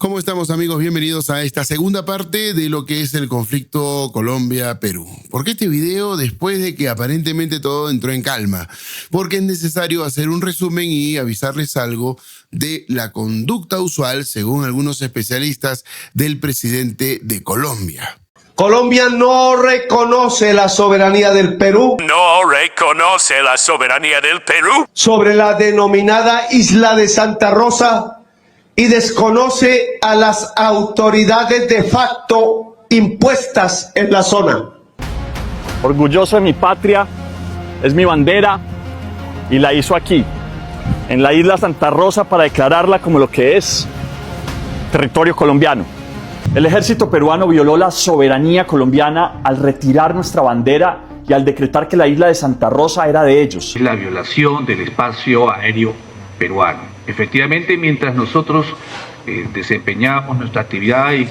¿Cómo estamos, amigos? Bienvenidos a esta segunda parte de lo que es el conflicto Colombia-Perú. ¿Por qué este video? Después de que aparentemente todo entró en calma. Porque es necesario hacer un resumen y avisarles algo de la conducta usual, según algunos especialistas, del presidente de Colombia. Colombia no reconoce la soberanía del Perú. No reconoce la soberanía del Perú Sobre la denominada Isla de Santa Rosa y desconoce a las autoridades de facto impuestas en la zona. Orgulloso de mi patria, es mi bandera y la hizo aquí, en la isla Santa Rosa, para declararla como lo que es, territorio colombiano. El ejército peruano violó la soberanía colombiana al retirar nuestra bandera y al decretar que la isla de Santa Rosa era de ellos. La violación del espacio aéreo peruano. Efectivamente, mientras nosotros desempeñábamos nuestra actividad y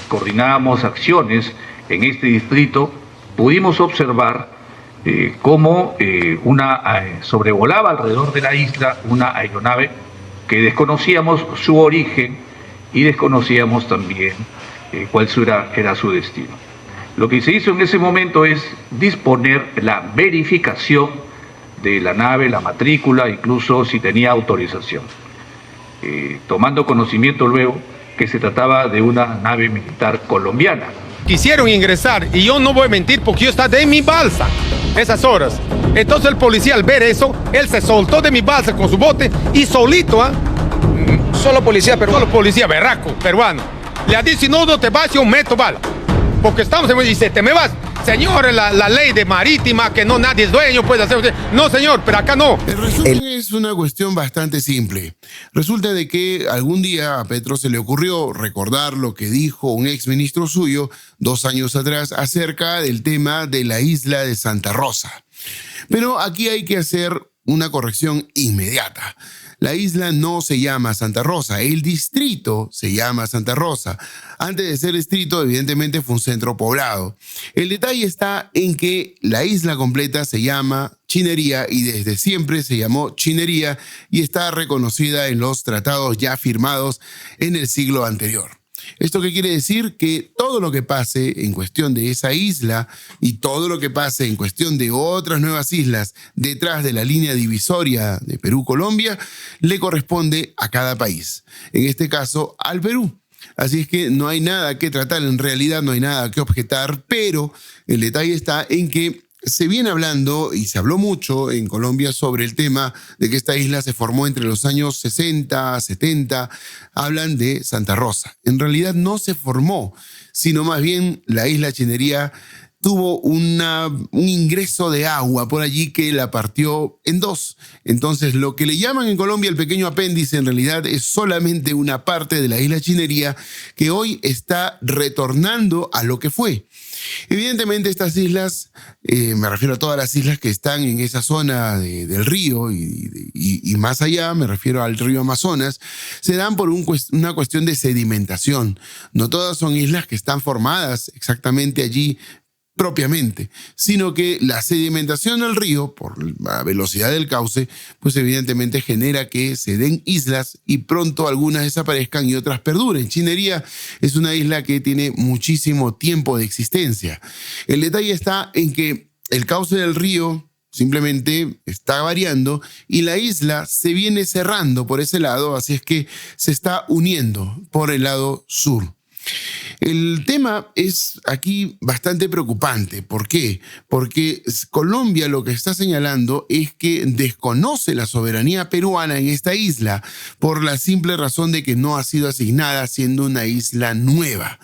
coordinábamos acciones en este distrito, pudimos observar cómo sobrevolaba alrededor de la isla una aeronave que desconocíamos su origen y desconocíamos también cuál era su destino. Lo que se hizo en ese momento es disponer la verificación de la nave, la matrícula, incluso si tenía autorización, tomando conocimiento luego que se trataba de una nave militar colombiana. Quisieron ingresar y yo no voy a mentir porque yo estaba en mi balsa esas horas. Entonces el policía, al ver eso, él se soltó de mi balsa con su bote y solito, solo policía berraco peruano, le ha dicho: si no te vas, yo meto bala, porque estamos en... Dice: te me vas. Señor, la ley de marítima, que no nadie es dueño, puede hacer... No, señor, pero acá no. El resumen es una cuestión bastante simple. Resulta de que algún día a Petro se le ocurrió recordar lo que dijo un exministro suyo 2 años atrás acerca del tema de la isla de Santa Rosa. Pero aquí hay que hacer una corrección inmediata. La isla no se llama Santa Rosa, el distrito se llama Santa Rosa. Antes de ser distrito, evidentemente fue un centro poblado. El detalle está en que la isla completa se llama Chinería y desde siempre se llamó Chinería y está reconocida en los tratados ya firmados en el siglo anterior. ¿Esto qué quiere decir? Que todo lo que pase en cuestión de esa isla y todo lo que pase en cuestión de otras nuevas islas detrás de la línea divisoria de Perú-Colombia le corresponde a cada país. En este caso, al Perú. Así es que no hay nada que tratar, en realidad no hay nada que objetar, pero el detalle está en que se viene hablando y se habló mucho en Colombia sobre el tema de que esta isla se formó entre los años 60, 70. Hablan de Santa Rosa. En realidad no se formó, sino más bien la isla Chinería tuvo un ingreso de agua por allí que la partió en dos. Entonces, lo que le llaman en Colombia el pequeño apéndice, en realidad es solamente una parte de la isla Chinería que hoy está retornando a lo que fue. Evidentemente, estas islas, me refiero a todas las islas que están en esa zona del río y más allá, me refiero al río Amazonas, se dan por una cuestión de sedimentación. No todas son islas que están formadas exactamente allí propiamente, sino que la sedimentación del río, por la velocidad del cauce, pues evidentemente genera que se den islas y pronto algunas desaparezcan y otras perduren. Chinería es una isla que tiene muchísimo tiempo de existencia. El detalle está en que el cauce del río simplemente está variando y la isla se viene cerrando por ese lado, así es que se está uniendo por el lado sur. El tema es aquí bastante preocupante. ¿Por qué? Porque Colombia lo que está señalando es que desconoce la soberanía peruana en esta isla por la simple razón de que no ha sido asignada siendo una isla nueva.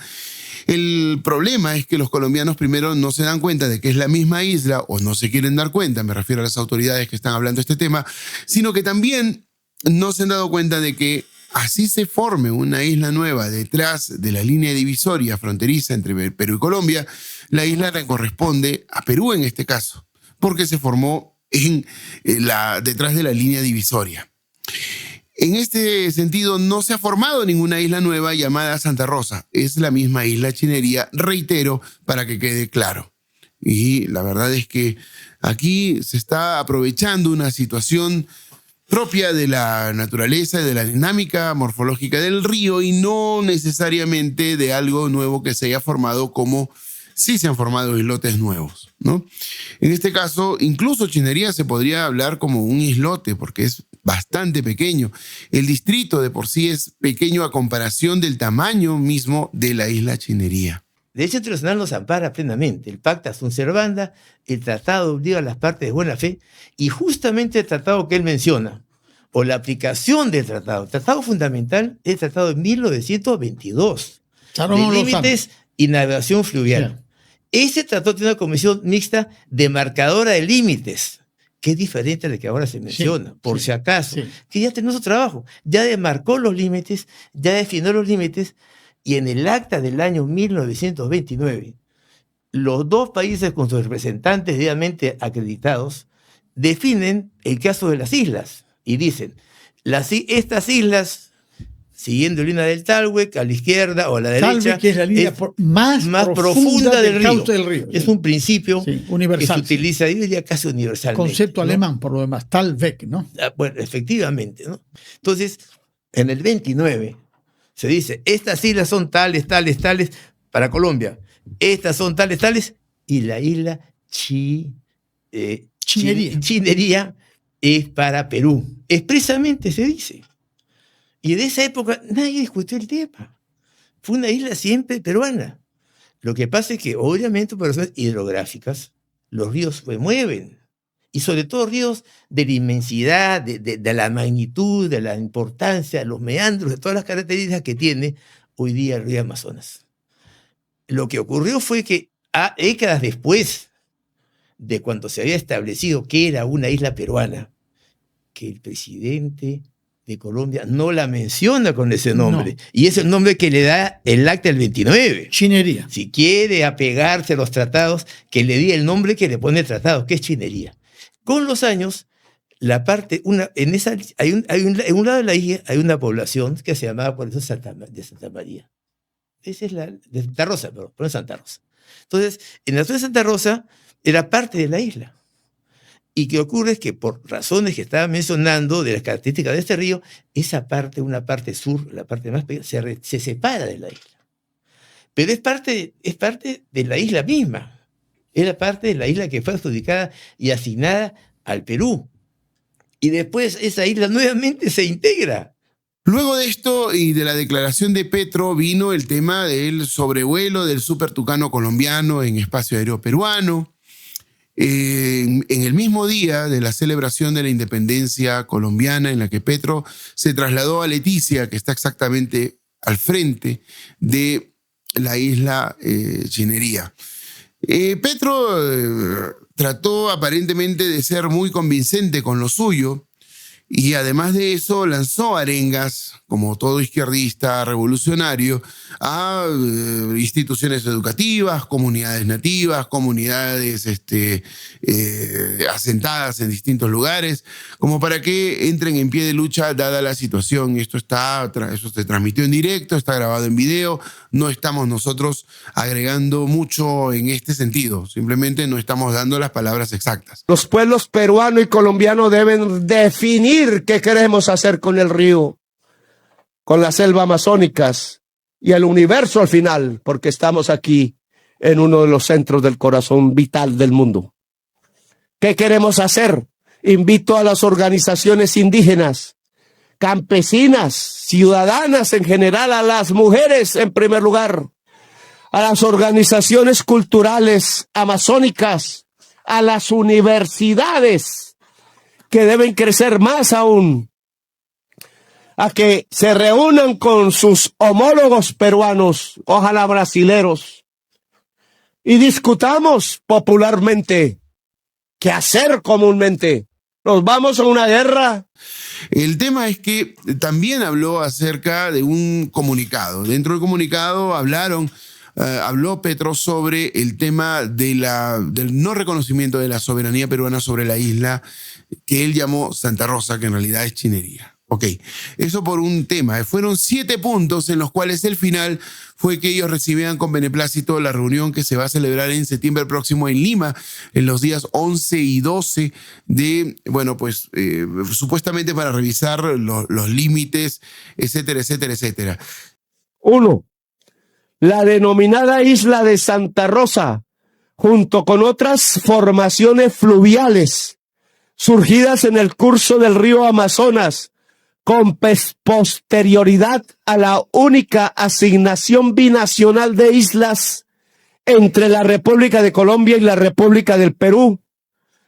El problema es que los colombianos primero no se dan cuenta de que es la misma isla o no se quieren dar cuenta, me refiero a las autoridades que están hablando de este tema, sino que también no se han dado cuenta de que así se forme una isla nueva detrás de la línea divisoria fronteriza entre Perú y Colombia, la isla le corresponde a Perú en este caso, porque se formó detrás de la línea divisoria. En este sentido, no se ha formado ninguna isla nueva llamada Santa Rosa. Es la misma isla Chinería, reitero, para que quede claro. Y la verdad es que aquí se está aprovechando una situación propia de la naturaleza y de la dinámica morfológica del río y no necesariamente de algo nuevo que se haya formado como sí se han formado islotes nuevos, ¿no? En este caso, incluso Chinería se podría hablar como un islote porque es bastante pequeño. El distrito de por sí es pequeño a comparación del tamaño mismo de la isla Chinería. El derecho internacional nos ampara plenamente. El Pacta sunt servanda, el tratado obliga a las partes de buena fe y justamente el tratado que él menciona, o la aplicación del tratado, el tratado fundamental es el tratado de 1922, de límites y navegación fluvial. Sí. Ese tratado tiene una comisión mixta de marcadora de límites, que es diferente a la que ahora se menciona, por si acaso, que ya tenemos su trabajo, ya demarcó los límites, ya definió los límites, y en el acta del año 1929, los dos países con sus representantes debidamente acreditados definen el caso de las islas, y dicen, estas islas, siguiendo la línea del Talhuec, a la izquierda o a la derecha, que es la línea más profunda del río. Es un principio universal, que se utiliza, yo diría casi universalmente. Concepto alemán, por lo demás, Talweg, ¿no? Bueno, efectivamente, ¿no? Entonces, en el 29 se dice, estas islas son tales, tales, tales para Colombia, estas son tales, tales, y la isla Chinería es para Perú. Expresamente se dice. Y de esa época nadie discutió el tema. Fue una isla siempre peruana. Lo que pasa es que, obviamente, por razones hidrográficas, los ríos se mueven. Y sobre todo ríos de la inmensidad, de la magnitud, de la importancia, los meandros, de todas las características que tiene hoy día el río Amazonas. Lo que ocurrió fue que, décadas después de cuando se había establecido que era una isla peruana, que el presidente de Colombia no la menciona con ese nombre. No. Y es el nombre que le da el acta del 29. Chinería. Si quiere apegarse a los tratados, que le diga el nombre que le pone el tratado, que es Chinería. Con los años, en un lado de la isla hay una población que se llamaba por eso de Santa María. Esa es de Santa Rosa, perdón, Santa Rosa. Entonces, en la zona de Santa Rosa era parte de la isla. Y que ocurre es que por razones que estaba mencionando de las características de este río, esa parte, una parte sur, la parte más pequeña, se separa de la isla. Pero es parte de la isla misma. Es la parte de la isla que fue adjudicada y asignada al Perú. Y después esa isla nuevamente se integra. Luego de esto y de la declaración de Petro vino el tema del sobrevuelo del Super Tucano colombiano en espacio aéreo peruano. En el mismo día de la celebración de la independencia colombiana, en la que Petro se trasladó a Leticia, que está exactamente al frente de la isla Chinería. Petro trató aparentemente de ser muy convincente con lo suyo y además de eso lanzó arengas, como todo izquierdista revolucionario, a instituciones educativas, comunidades nativas, comunidades asentadas en distintos lugares, como para que entren en pie de lucha dada la situación. Eso se transmitió en directo, está grabado en video, no estamos nosotros agregando mucho en este sentido, simplemente no estamos dando las palabras exactas. Los pueblos peruano y colombiano deben definir qué queremos hacer con el río, con las selvas amazónicas y el universo al final, porque estamos aquí en uno de los centros del corazón vital del mundo. ¿Qué queremos hacer? Invito a las organizaciones indígenas, campesinas, ciudadanas en general, a las mujeres en primer lugar, a las organizaciones culturales amazónicas, a las universidades que deben crecer más aún, a que se reúnan con sus homólogos peruanos, ojalá brasileros, y discutamos popularmente qué hacer comúnmente. ¿Nos vamos a una guerra? El tema es que también habló acerca de un comunicado. Dentro del comunicado habló Petro sobre el tema del no reconocimiento de la soberanía peruana sobre la isla que él llamó Santa Rosa, que en realidad es Chinería. Ok, eso por un tema. Fueron 7 puntos en los cuales el final fue que ellos recibían con beneplácito la reunión que se va a celebrar en septiembre próximo en Lima, en los días 11 y 12 de, supuestamente para revisar los límites, etcétera, etcétera, etcétera. 1. La denominada isla de Santa Rosa, junto con otras formaciones fluviales surgidas en el curso del río Amazonas, con posterioridad a la única asignación binacional de islas entre la República de Colombia y la República del Perú,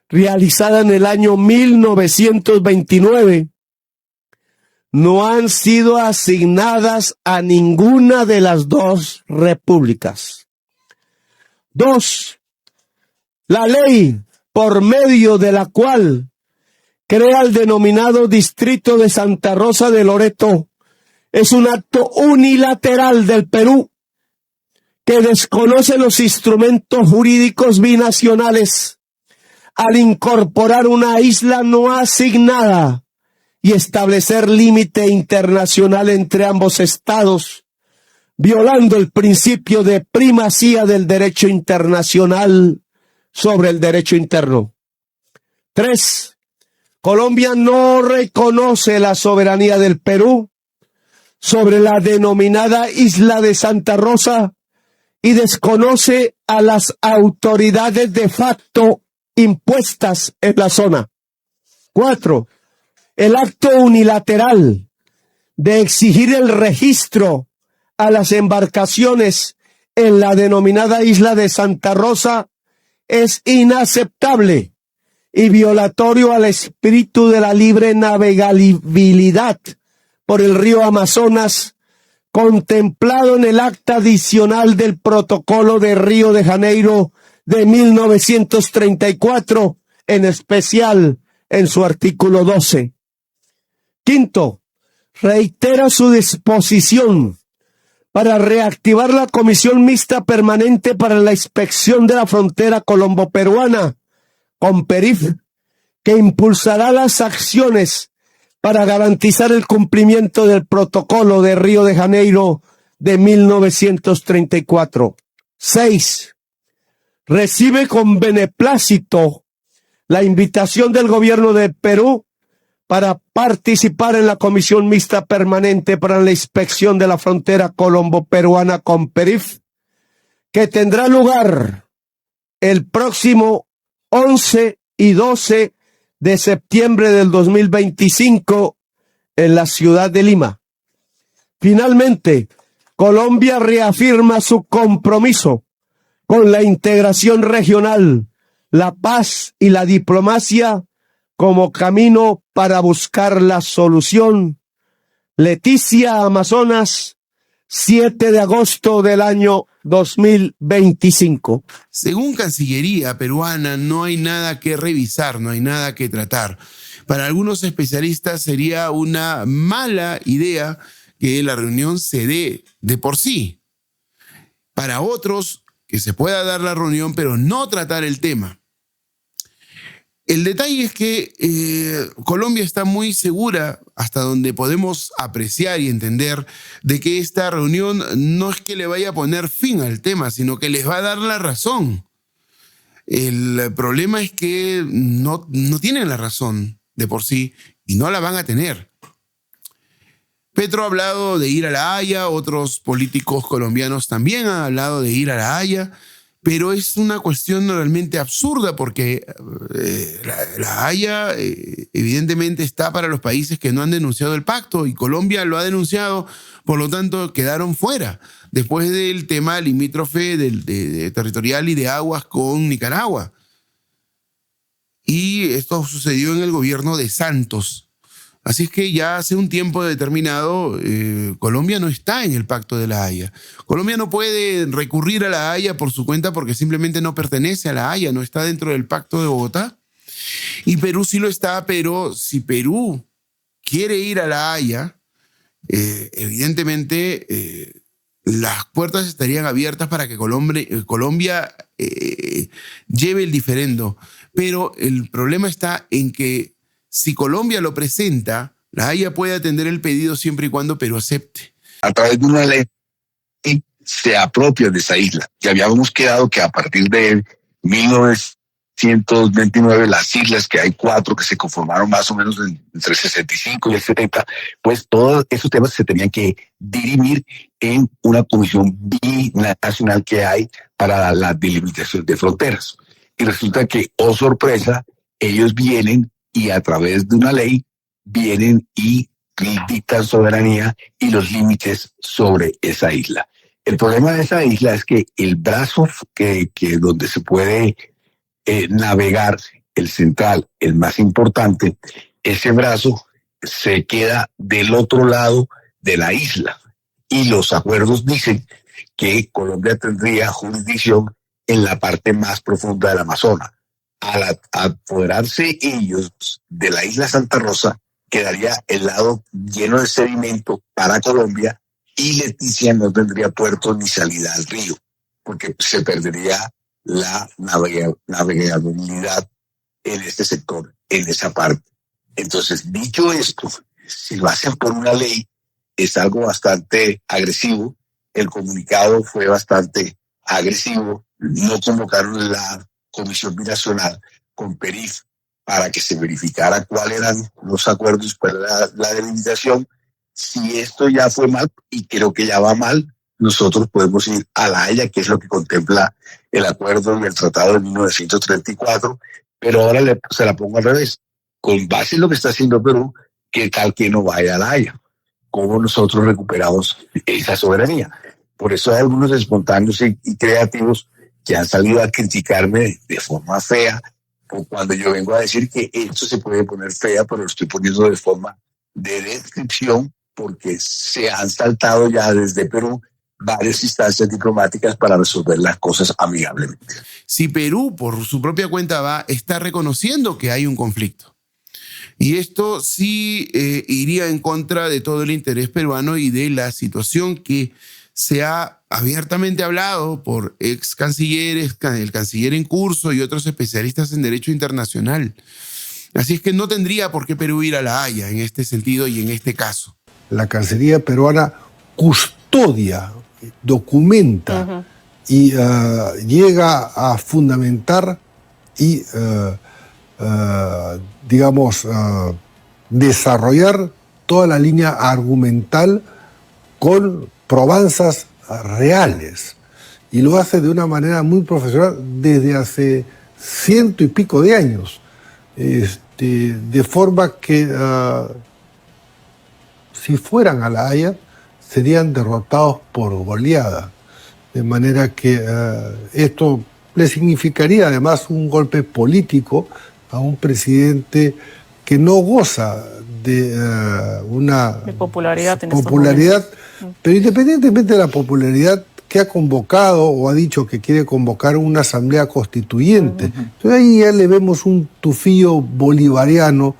realizada en el año 1929, no han sido asignadas a ninguna de las dos repúblicas. 2. La ley por medio de la cual crea el denominado Distrito de Santa Rosa de Loreto es un acto unilateral del Perú que desconoce los instrumentos jurídicos binacionales al incorporar una isla no asignada y establecer límite internacional entre ambos estados, violando el principio de primacía del derecho internacional sobre el derecho interno. 3. Colombia no reconoce la soberanía del Perú sobre la denominada isla de Santa Rosa y desconoce a las autoridades de facto impuestas en la zona. 4. El acto unilateral de exigir el registro a las embarcaciones en la denominada isla de Santa Rosa es inaceptable y violatorio al espíritu de la libre navegabilidad por el río Amazonas, contemplado en el acta adicional del Protocolo de Río de Janeiro de 1934, en especial en su artículo 12. 5. Reitera su disposición para reactivar la Comisión Mixta Permanente para la Inspección de la Frontera Colombo-Peruana, COMPERIF, que impulsará las acciones para garantizar el cumplimiento del Protocolo de Río de Janeiro de 1934. 6. Recibe con beneplácito la invitación del gobierno de Perú para participar en la Comisión Mixta Permanente para la Inspección de la Frontera Colombo-Peruana, COMPERIF, que tendrá lugar el próximo 11 y 12 de septiembre del 2025 en la ciudad de Lima. Finalmente, Colombia reafirma su compromiso con la integración regional, la paz y la diplomacia como camino para buscar la solución. Leticia, Amazonas, 7 de agosto del año 2025. Según Cancillería peruana, no hay nada que revisar, no hay nada que tratar. Para algunos especialistas sería una mala idea que la reunión se dé de por sí. Para otros, que se pueda dar la reunión, pero no tratar el tema. El detalle es que Colombia está muy segura, hasta donde podemos apreciar y entender, de que esta reunión no es que le vaya a poner fin al tema, sino que les va a dar la razón. El problema es que no tienen la razón de por sí y no la van a tener. Petro ha hablado de ir a La Haya, otros políticos colombianos también han hablado de ir a La Haya, pero es una cuestión realmente absurda porque la Haya evidentemente está para los países que no han denunciado el pacto y Colombia lo ha denunciado, por lo tanto quedaron fuera después del tema limítrofe de territorial y de aguas con Nicaragua. Y esto sucedió en el gobierno de Santos. Así es que ya hace un tiempo determinado Colombia no está en el Pacto de La Haya. Colombia no puede recurrir a La Haya por su cuenta porque simplemente no pertenece a La Haya, no está dentro del Pacto de Bogotá. Y Perú sí lo está, pero si Perú quiere ir a La Haya, evidentemente las puertas estarían abiertas para que Colombia lleve el diferendo. Pero el problema está en que si Colombia lo presenta, La Haya puede atender el pedido siempre y cuando Perú acepte. A través de una ley se apropia de esa isla. Y habíamos quedado que a partir de 1929 las islas, que hay 4 que se conformaron más o menos entre el 65 y el 70, pues todos esos temas se tenían que dirimir en una comisión binacional que hay para la delimitación de fronteras. Y resulta que, oh sorpresa, ellos vienen y a través de una ley vienen y dictan soberanía y los límites sobre esa isla. El problema de esa isla es que el brazo que donde se puede navegar, el central, el más importante, ese brazo se queda del otro lado de la isla. Y los acuerdos dicen que Colombia tendría jurisdicción en la parte más profunda del Amazonas. Al apoderarse ellos de la isla Santa Rosa, quedaría el lado lleno de sedimento para Colombia y Leticia no tendría puerto ni salida al río, porque se perdería la navegabilidad en este sector, en esa parte. Entonces, dicho esto, si lo hacen por una ley, es algo bastante agresivo. El comunicado fue bastante agresivo. No convocaron la Comisión Binacional con PERIF para que se verificara cuáles eran los acuerdos para la delimitación. Si esto ya fue mal, y creo que ya va mal, nosotros podemos ir a La Haya, que es lo que contempla el acuerdo y el tratado de 1934, pero ahora se la pongo al revés. Con base en lo que está haciendo Perú, ¿qué tal que no vaya a La Haya? ¿Cómo nosotros recuperamos esa soberanía? Por eso hay algunos espontáneos y creativos que han salido a criticarme de forma fea, o cuando yo vengo a decir que esto se puede poner fea, pero lo estoy poniendo de forma de descripción, porque se han saltado ya desde Perú varias instancias diplomáticas para resolver las cosas amigablemente. Si Perú, por su propia cuenta, está reconociendo que hay un conflicto. Y esto sí iría en contra de todo el interés peruano y de la situación que se ha abiertamente hablado por ex cancilleres, el canciller en curso y otros especialistas en derecho internacional. Así es que no tendría por qué Perú ir a La Haya en este sentido y en este caso. La Cancillería peruana custodia, documenta y llega a fundamentar y, desarrollar toda la línea argumental con probanzas reales. Y lo hace de una manera muy profesional desde hace 100 y pico de años. De forma que si fueran a La Haya serían derrotados por goleada. De manera que esto le significaría además un golpe político a un presidente que no goza de una popularidad, pero independientemente de la popularidad, que ha convocado o ha dicho que quiere convocar una asamblea constituyente. Entonces ahí ya le vemos un tufillo bolivariano,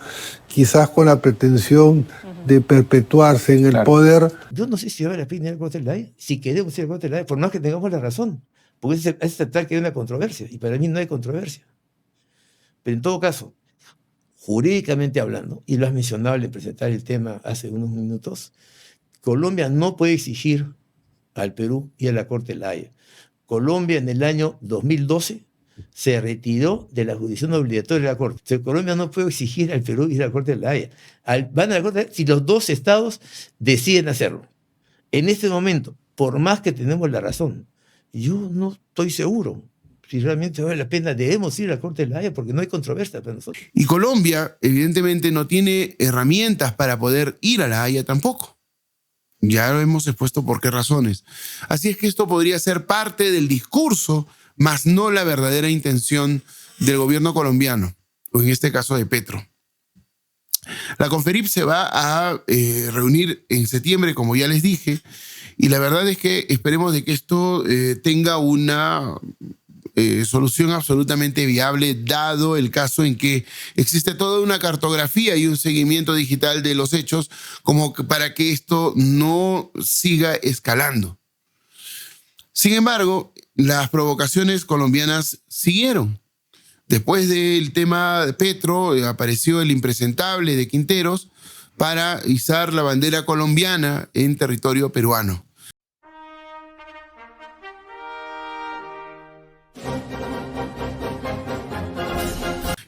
quizás con la pretensión de perpetuarse en el poder. Yo no sé si vale la pena ir al Corte de La Haya, si queremos ir al Corte de La Haya, por más que tengamos la razón, porque es aceptar que hay una controversia, y para mí no hay controversia. Pero en todo caso, jurídicamente hablando, y lo has mencionado al presentar el tema hace unos minutos, Colombia no puede exigir al Perú y a la Corte de La Haya. Colombia en el año 2012 se retiró de la jurisdicción obligatoria de la Corte. O sea, Colombia no puede exigir al Perú ir a la Corte de La Haya. Van a la Corte de La Haya si los dos estados deciden hacerlo. En este momento, por más que tenemos la razón, yo no estoy seguro si realmente vale la pena. Debemos ir a la Corte de La Haya porque no hay controversia para nosotros. Y Colombia, evidentemente, no tiene herramientas para poder ir a La Haya tampoco. Ya lo hemos expuesto por qué razones. Así es que esto podría ser parte del discurso, más no la verdadera intención del gobierno colombiano, o en este caso de Petro. La Conferip se va a reunir en septiembre, como ya les dije, y la verdad es que esperemos de que esto tenga una solución absolutamente viable, dado el caso en que existe toda una cartografía y un seguimiento digital de los hechos, como para que esto no siga escalando. Sin embargo, las provocaciones colombianas siguieron. Después del tema de Petro, apareció el impresentable de Quinteros, para izar la bandera colombiana en territorio peruano.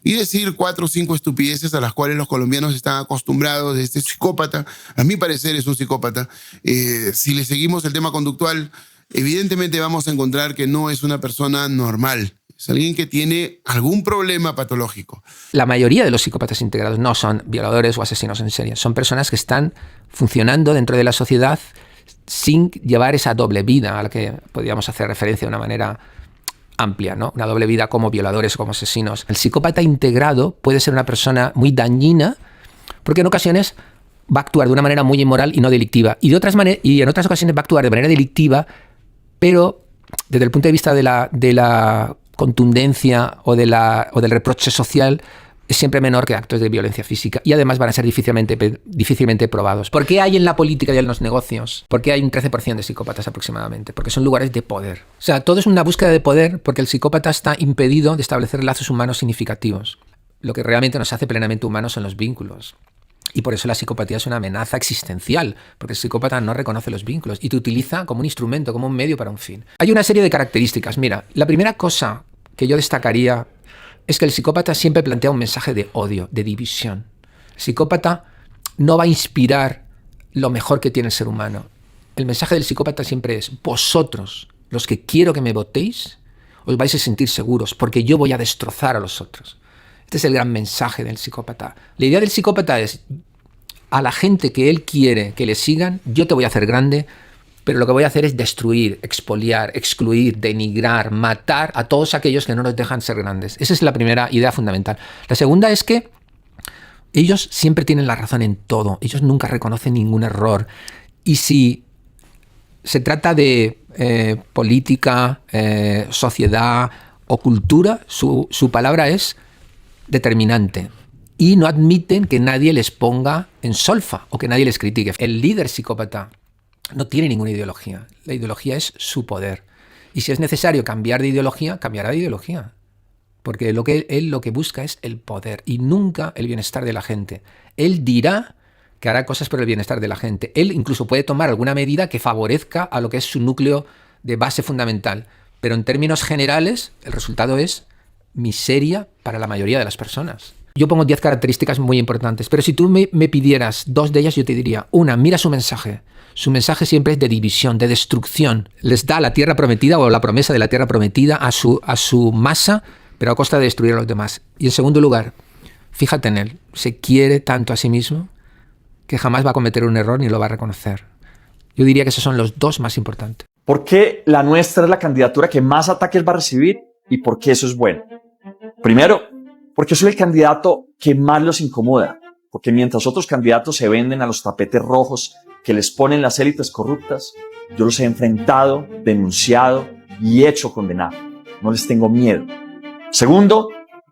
Y decir 4 o 5 estupideces a las cuales los colombianos están acostumbrados de este psicópata. A mi parecer es un psicópata. Si le seguimos el tema conductual, evidentemente vamos a encontrar que no es una persona normal. Es alguien que tiene algún problema patológico. La mayoría de los psicópatas integrados no son violadores o asesinos en serie. Son personas que están funcionando dentro de la sociedad sin llevar esa doble vida a la que podríamos hacer referencia de una manera amplia, ¿no? Una doble vida como violadores o como asesinos. El psicópata integrado puede ser una persona muy dañina porque en ocasiones va a actuar de una manera muy inmoral y no delictiva. Y en otras ocasiones va a actuar de manera delictiva, pero desde el punto de vista de la contundencia o del reproche social es siempre menor que actos de violencia física y además van a ser difícilmente probados. ¿Por qué hay en la política y en los negocios? ¿Por qué hay un 13% de psicópatas aproximadamente? Porque son lugares de poder. O sea, todo es una búsqueda de poder porque el psicópata está impedido de establecer lazos humanos significativos. Lo que realmente nos hace plenamente humanos son los vínculos. Y por eso la psicopatía es una amenaza existencial, porque el psicópata no reconoce los vínculos y te utiliza como un instrumento, como un medio para un fin. Hay una serie de características. Mira, la primera cosa que yo destacaría es que el psicópata siempre plantea un mensaje de odio, de división. El psicópata no va a inspirar lo mejor que tiene el ser humano. El mensaje del psicópata siempre es: vosotros, los que quiero que me votéis, os vais a sentir seguros, porque yo voy a destrozar a los otros. Este es el gran mensaje del psicópata. La idea del psicópata es: a la gente que él quiere que le sigan, yo te voy a hacer grande, pero lo que voy a hacer es destruir, expoliar, excluir, denigrar, matar a todos aquellos que no nos dejan ser grandes. Esa es la primera idea fundamental. La segunda es que ellos siempre tienen la razón en todo. Ellos nunca reconocen ningún error. Y si se trata de política, sociedad o cultura, su palabra es determinante. Y no admiten que nadie les ponga en solfa o que nadie les critique. El líder psicópata no tiene ninguna ideología. La ideología es su poder. Y si es necesario cambiar de ideología, cambiará de ideología. Porque él lo que busca es el poder y nunca el bienestar de la gente. Él dirá que hará cosas por el bienestar de la gente. Él incluso puede tomar alguna medida que favorezca a lo que es su núcleo de base fundamental. Pero en términos generales, el resultado es miseria para la mayoría de las personas. Yo pongo 10 características muy importantes, pero si tú me pidieras 2 de ellas, yo te diría: una, mira su mensaje. Su mensaje siempre es de división, de destrucción. Les da la tierra prometida o la promesa de la tierra prometida a su masa, pero a costa de destruir a los demás. Y en segundo lugar, fíjate en él. Se quiere tanto a sí mismo que jamás va a cometer un error ni lo va a reconocer. Yo diría que esos son los 2 más importantes. ¿Por qué la nuestra es la candidatura que más ataques va a recibir y por qué eso es bueno? Primero, porque soy el candidato que más los incomoda. Porque mientras otros candidatos se venden a los tapetes rojos que les ponen las élites corruptas, yo los he enfrentado, denunciado y hecho condenar. No les tengo miedo. Segundo,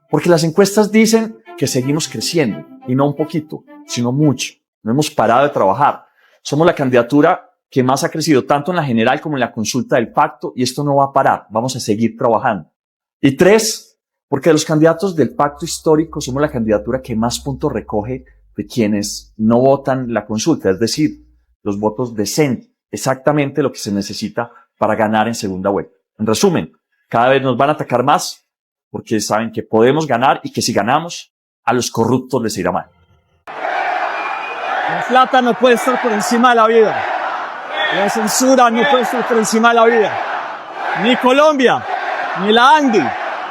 porque las encuestas dicen que seguimos creciendo, y no un poquito, sino mucho. No hemos parado de trabajar. Somos la candidatura que más ha crecido tanto en la general como en la consulta del pacto, y esto no va a parar. Vamos a seguir trabajando. Y 3, porque los candidatos del pacto histórico somos la candidatura que más puntos recoge de quienes no votan la consulta, es decir, los votos decentes, exactamente lo que se necesita para ganar en segunda vuelta. En resumen, cada vez nos van a atacar más porque saben que podemos ganar y que si ganamos, a los corruptos les irá mal. La plata no puede estar por encima de la vida. La censura no puede estar por encima de la vida. Ni Colombia, ni la ANDI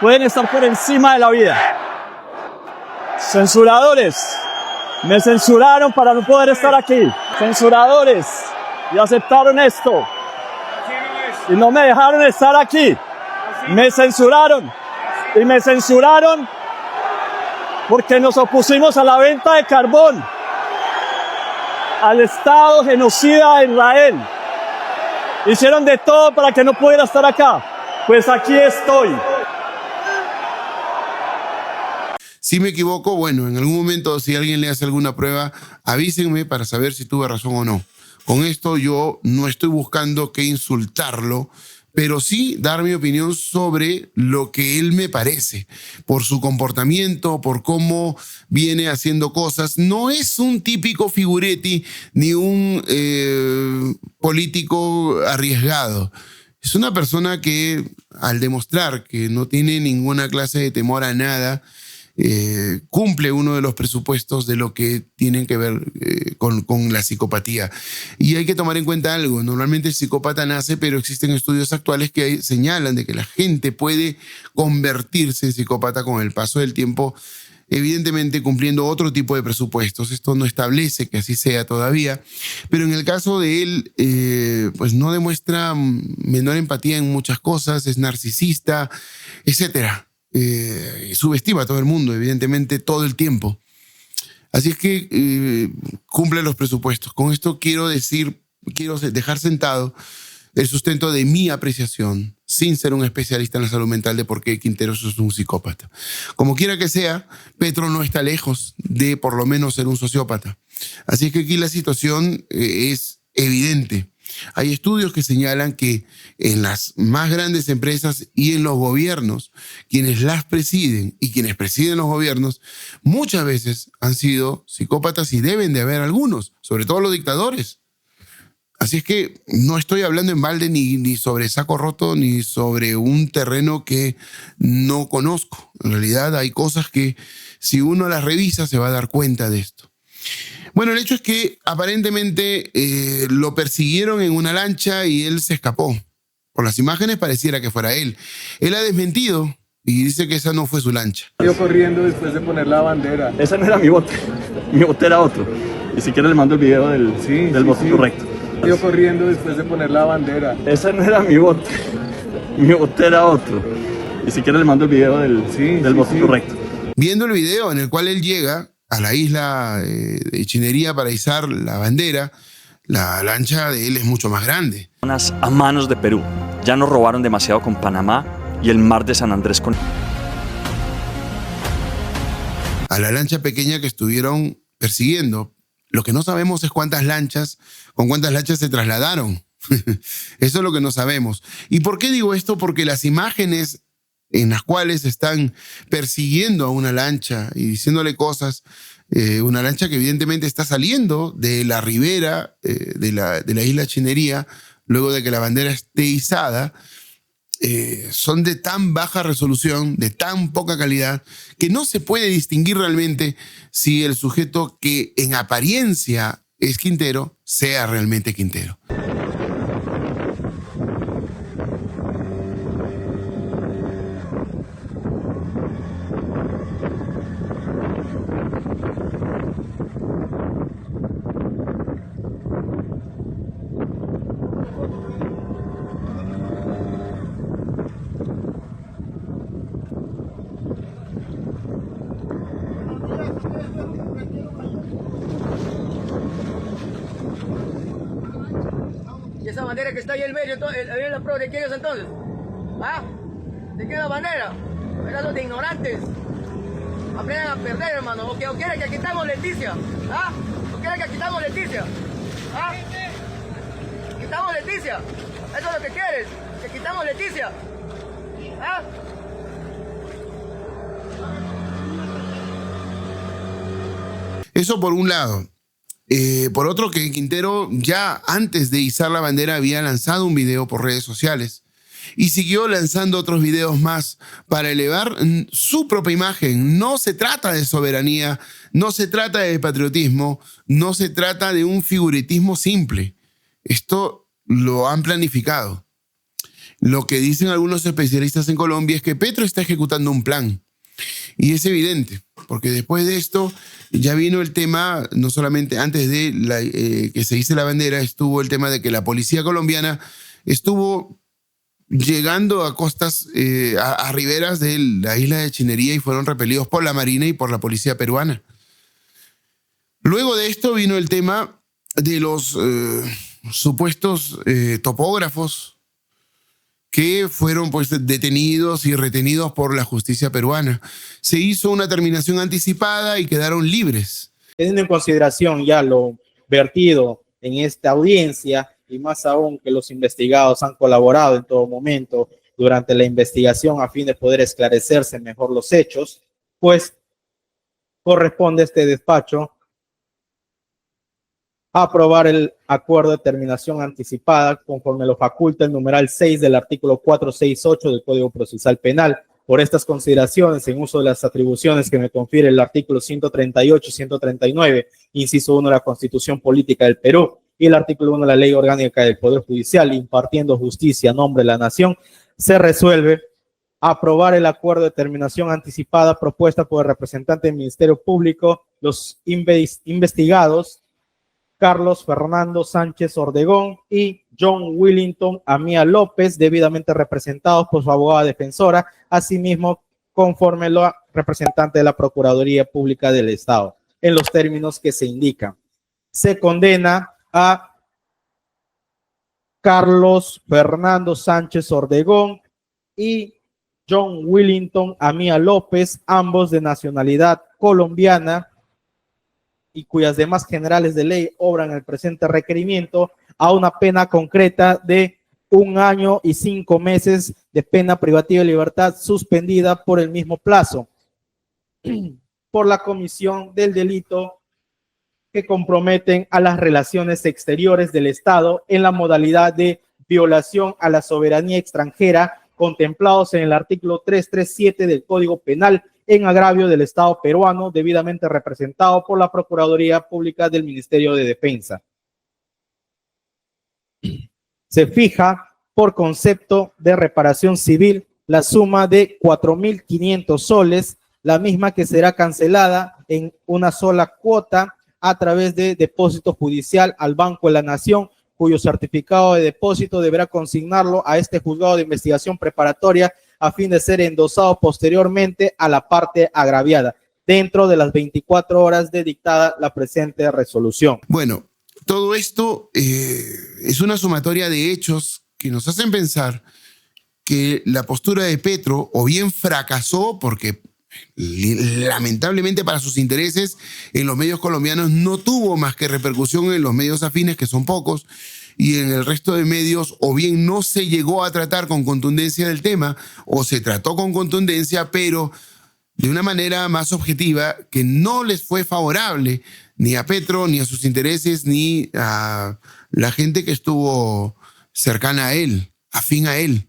pueden estar por encima de la vida. Censuradores, me censuraron para no poder estar aquí. Censuradores, y aceptaron esto. Y no me dejaron estar aquí. Me censuraron. Y me censuraron porque nos opusimos a la venta de carbón al Estado genocida de Israel. Hicieron de todo para que no pudiera estar acá. Pues aquí estoy. Si me equivoco, bueno, en algún momento, si alguien le hace alguna prueba, avísenme para saber si tuve razón o no. Con esto yo no estoy buscando que insultarlo, pero sí dar mi opinión sobre lo que él me parece, por su comportamiento, por cómo viene haciendo cosas. No es un típico figuretti ni un político arriesgado. Es una persona que, al demostrar que no tiene ninguna clase de temor a nada, cumple uno de los presupuestos de lo que tienen que ver con la psicopatía. Y hay que tomar en cuenta algo: normalmente el psicópata nace, pero existen estudios actuales que señalan de que la gente puede convertirse en psicópata con el paso del tiempo, evidentemente cumpliendo otro tipo de presupuestos. Esto no establece que así sea todavía, pero en el caso de él, pues no demuestra menor empatía en muchas cosas, es narcisista, etcétera. Subestima a todo el mundo, evidentemente, todo el tiempo. Así es que cumple los presupuestos. Con esto quiero dejar sentado el sustento de mi apreciación, sin ser un especialista en la salud mental, de por qué Quinteros es un psicópata. Como quiera que sea, Petro no está lejos de por lo menos ser un sociópata. Así es que aquí la situación es evidente. Hay estudios que señalan que en las más grandes empresas y en los gobiernos, quienes las presiden y quienes presiden los gobiernos, muchas veces han sido psicópatas, y deben de haber algunos, sobre todo los dictadores. Así es que no estoy hablando en balde ni sobre saco roto, ni sobre un terreno que no conozco. En realidad hay cosas que, si uno las revisa, se va a dar cuenta de esto. Bueno, el hecho es que aparentemente lo persiguieron en una lancha y él se escapó. Por las imágenes pareciera que fuera él. Él ha desmentido y dice que esa no fue su lancha. Yo corriendo después de poner la bandera. Ese no era mi bote. Mi bote era otro. Y si quieres le mando el video del bote correcto. Yo corriendo después de poner la bandera. Ese no era mi bote. Mi bote era otro. Y si quieres le mando el video del bote correcto. Viendo el video en el cual él llega a la isla de Chinería para izar la bandera, la lancha de él es mucho más grande. A manos de Perú. Ya nos robaron demasiado con Panamá y el mar de San Andrés con... A la lancha pequeña que estuvieron persiguiendo. Lo que no sabemos es con cuántas lanchas se trasladaron. Eso es lo que no sabemos. ¿Y por qué digo esto? Porque las imágenes en las cuales están persiguiendo a una lancha y diciéndole cosas, una lancha que evidentemente está saliendo de la ribera de la isla Chinería, luego de que la bandera esté izada, son de tan baja resolución, de tan poca calidad, que no se puede distinguir realmente si el sujeto que en apariencia es Quintero sea realmente Quintero. ¿Y esa bandera que está ahí en medio, la pro de quién es entonces? ¿Ah? ¿De qué es la bandera? Pedazos de ignorantes. Aprendan a perder, hermano. ¿O quieren que quitamos Leticia? ¿Ah? ¿O quieren que quitamos Leticia? ¿Ah? ¿Quitamos Leticia? ¿Eso es lo que quieres? ¿Que quitamos Leticia? ¿Ah? Eso por un lado. Por otro, que Quintero ya antes de izar la bandera había lanzado un video por redes sociales y siguió lanzando otros videos más para elevar su propia imagen. No se trata de soberanía, no se trata de patriotismo, no se trata de un figuritismo simple. Esto lo han planificado. Lo que dicen algunos especialistas en Colombia es que Petro está ejecutando un plan. Y es evidente, porque después de esto ya vino el tema, no solamente antes de que se hice la bandera, estuvo el tema de que la policía colombiana estuvo llegando a costas, a riberas de la isla de Chinería, y fueron repelidos por la Marina y por la policía peruana. Luego de esto vino el tema de los supuestos topógrafos que fueron pues detenidos y retenidos por la justicia peruana. Se hizo una terminación anticipada y quedaron libres. Teniendo en consideración ya lo vertido en esta audiencia y más aún que los investigados han colaborado en todo momento durante la investigación a fin de poder esclarecerse mejor los hechos, pues corresponde a este despacho aprobar el acuerdo de terminación anticipada conforme lo faculta el numeral 6 del artículo 468 del Código Procesal Penal. Por estas consideraciones, en uso de las atribuciones que me confiere el artículo 138 y 139, inciso 1 de la Constitución Política del Perú y el artículo 1 de la Ley Orgánica del Poder Judicial, impartiendo justicia a nombre de la Nación, se resuelve aprobar el acuerdo de terminación anticipada propuesta por el representante del Ministerio Público, los investigados Carlos Fernando Sánchez Ordegón y John Willington Amía López, debidamente representados por su abogada defensora, asimismo conforme la representante de la Procuraduría Pública del Estado, en los términos que se indican. Se condena a Carlos Fernando Sánchez Ordegón y John Willington Amía López, ambos de nacionalidad colombiana, y cuyas demás generales de ley obran el presente requerimiento, a una pena concreta de 1 año y 5 meses de pena privativa de libertad suspendida por el mismo plazo, por la comisión del delito que comprometen a las relaciones exteriores del Estado en la modalidad de violación a la soberanía extranjera contemplados en el artículo 337 del Código Penal, en agravio del Estado peruano, debidamente representado por la Procuraduría Pública del Ministerio de Defensa. Se fija por concepto de reparación civil la suma de 4.500 soles, la misma que será cancelada en una sola cuota a través de depósito judicial al Banco de la Nación, cuyo certificado de depósito deberá consignarlo a este juzgado de investigación preparatoria a fin de ser endosado posteriormente a la parte agraviada, dentro de las 24 horas de dictada la presente resolución. Bueno, todo esto es una sumatoria de hechos que nos hacen pensar que la postura de Petro o bien fracasó porque lamentablemente para sus intereses en los medios colombianos no tuvo más que repercusión en los medios afines, que son pocos, y en el resto de medios o bien no se llegó a tratar con contundencia del tema o se trató con contundencia pero de una manera más objetiva que no les fue favorable ni a Petro, ni a sus intereses, ni a la gente que estuvo cercana a él, afín a él.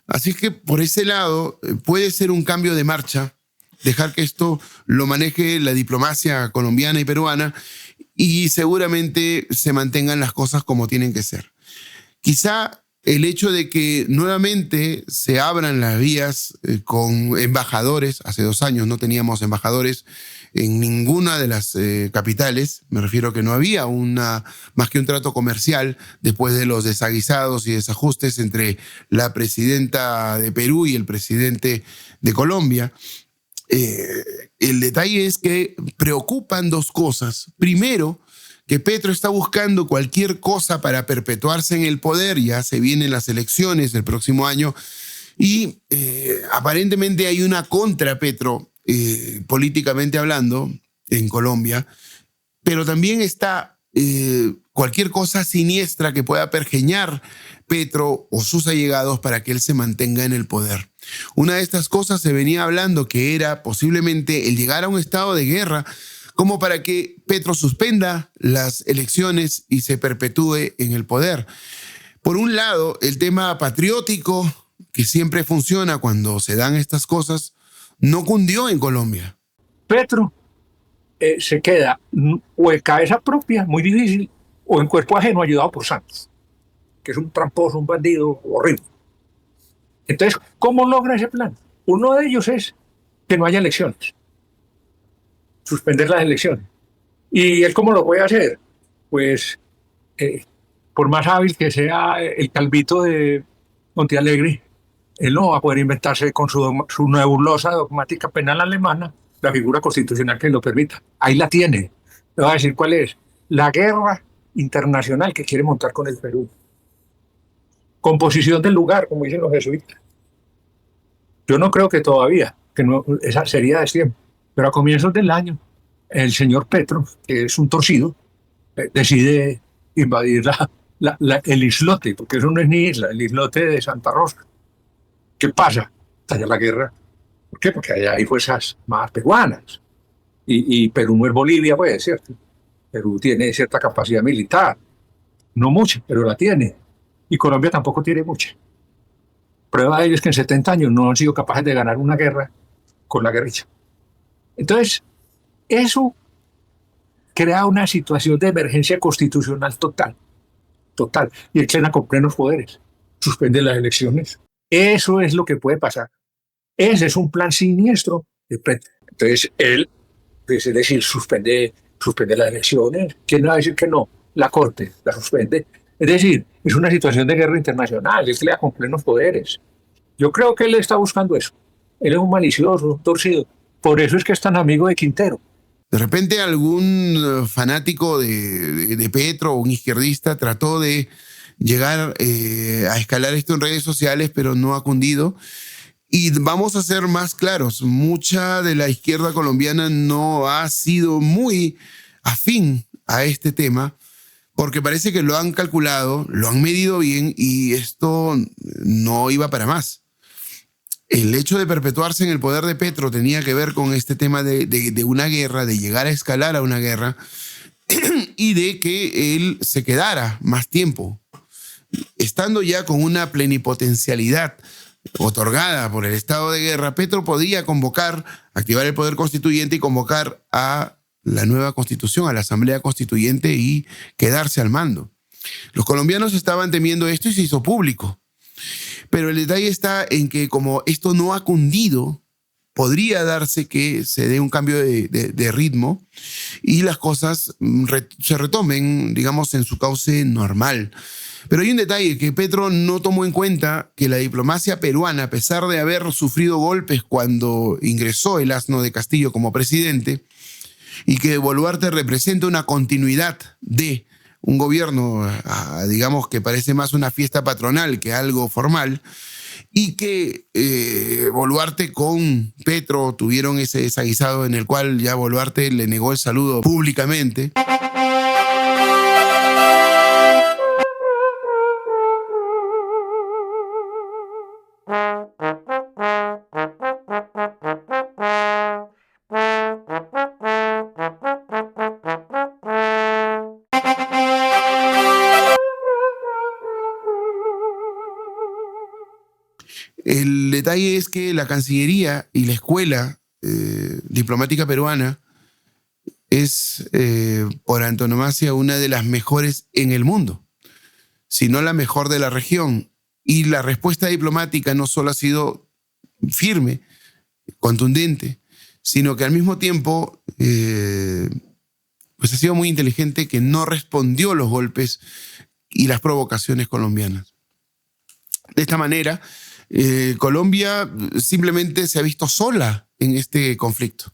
Así que por ese lado puede ser un cambio de marcha, dejar que esto lo maneje la diplomacia colombiana y peruana y seguramente se mantengan las cosas como tienen que ser. Quizá el hecho de que nuevamente se abran las vías con embajadores, hace 2 años no teníamos embajadores en ninguna de las capitales, me refiero a que no había más que un trato comercial después de los desaguisados y desajustes entre la presidenta de Perú y el presidente de Colombia. El detalle es que preocupan 2 cosas. Primero, que Petro está buscando cualquier cosa para perpetuarse en el poder, ya se vienen las elecciones del próximo año y aparentemente hay una contra Petro políticamente hablando en Colombia, pero también está cualquier cosa siniestra que pueda pergeñar Petro o sus allegados para que él se mantenga en el poder. Una de estas cosas se venía hablando que era posiblemente el llegar a un estado de guerra como para que Petro suspenda las elecciones y se perpetúe en el poder. Por un lado, el tema patriótico, que siempre funciona cuando se dan estas cosas, no cundió en Colombia. Petro se queda o en cabeza propia, muy difícil, o en cuerpo ajeno ayudado por Santos, que es un tramposo, un bandido horrible. Entonces, ¿cómo logra ese plan? Uno de ellos es que no haya elecciones, suspender las elecciones. ¿Y él cómo lo puede hacer? Pues, por más hábil que sea el calvito de Montealegre, él no va a poder inventarse con su nebulosa dogmática penal alemana la figura constitucional que lo permita. Ahí la tiene. Le voy a decir cuál es. La guerra internacional que quiere montar con el Perú. Composición del lugar, como dicen los jesuitas. Yo no creo que todavía, que no, esa sería de tiempo. Pero a comienzos del año, el señor Petro, que es un torcido, decide invadir el islote, porque eso no es ni isla, el islote de Santa Rosa. ¿Qué pasa? Estalla la guerra. ¿Por qué? Porque allá hay fuerzas más peruanas. Y Perú no es Bolivia, pues, ¿cierto? Perú tiene cierta capacidad militar. No mucha, pero la tiene. Y Colombia tampoco tiene mucha. Prueba de ello es que en 70 años no han sido capaces de ganar una guerra con la guerrilla. Entonces, eso crea una situación de emergencia constitucional total. Total. Y el Plena con plenos poderes. Suspende las elecciones. Eso es lo que puede pasar. Ese es un plan siniestro de Petro. Entonces, él, es decir, suspende las elecciones. ¿Quién va a decir que no? La Corte la suspende. Es decir, es una situación de guerra internacional. Él crea con plenos poderes. Yo creo que él está buscando eso. Él es un malicioso, un torcido. Por eso es que es tan amigo de Quintero. De repente algún fanático de Petro o un izquierdista trató de llegar a escalar esto en redes sociales, pero no ha cundido. Y vamos a ser más claros, mucha de la izquierda colombiana no ha sido muy afín a este tema, porque parece que lo han calculado, lo han medido bien y esto no iba para más. El hecho de perpetuarse en el poder de Petro tenía que ver con este tema de una guerra, de llegar a escalar a una guerra y de que él se quedara más tiempo. Estando ya con una plenipotencialidad otorgada por el estado de guerra, Petro podía convocar, activar el poder constituyente y convocar a la nueva constitución, a la asamblea constituyente y quedarse al mando. Los colombianos estaban temiendo esto y se hizo público. Pero el detalle está en que como esto no ha cundido, podría darse que se dé un cambio de ritmo y las cosas se retomen, digamos, en su cauce normal. Pero hay un detalle, que Petro no tomó en cuenta que la diplomacia peruana, a pesar de haber sufrido golpes cuando ingresó el asno de Castillo como presidente, y que Boluarte representa una continuidad de un gobierno, digamos, que parece más una fiesta patronal que algo formal, y que Boluarte con Petro tuvieron ese desaguisado en el cual ya Boluarte le negó el saludo públicamente. El detalle es que la Cancillería y la Escuela Diplomática Peruana es por antonomasia una de las mejores en el mundo, si no la mejor de la región. Y la respuesta diplomática no solo ha sido firme, contundente, sino que al mismo tiempo pues ha sido muy inteligente, que no respondió los golpes y las provocaciones colombianas. De esta manera, Colombia simplemente se ha visto sola en este conflicto.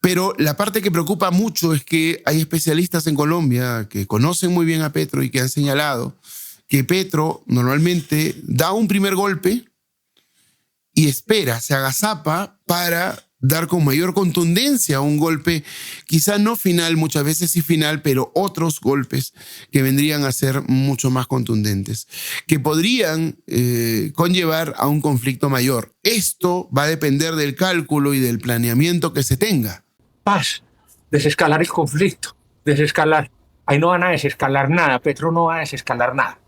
Pero la parte que preocupa mucho es que hay especialistas en Colombia que conocen muy bien a Petro y que han señalado que Petro normalmente da un primer golpe y espera, se agazapa para dar con mayor contundencia un golpe, quizá no final, muchas veces sí final, pero otros golpes que vendrían a ser mucho más contundentes, que podrían conllevar a un conflicto mayor. Esto va a depender del cálculo y del planeamiento que se tenga. Paz, desescalar el conflicto, desescalar. Ahí no van a desescalar nada, Petro no va a desescalar nada.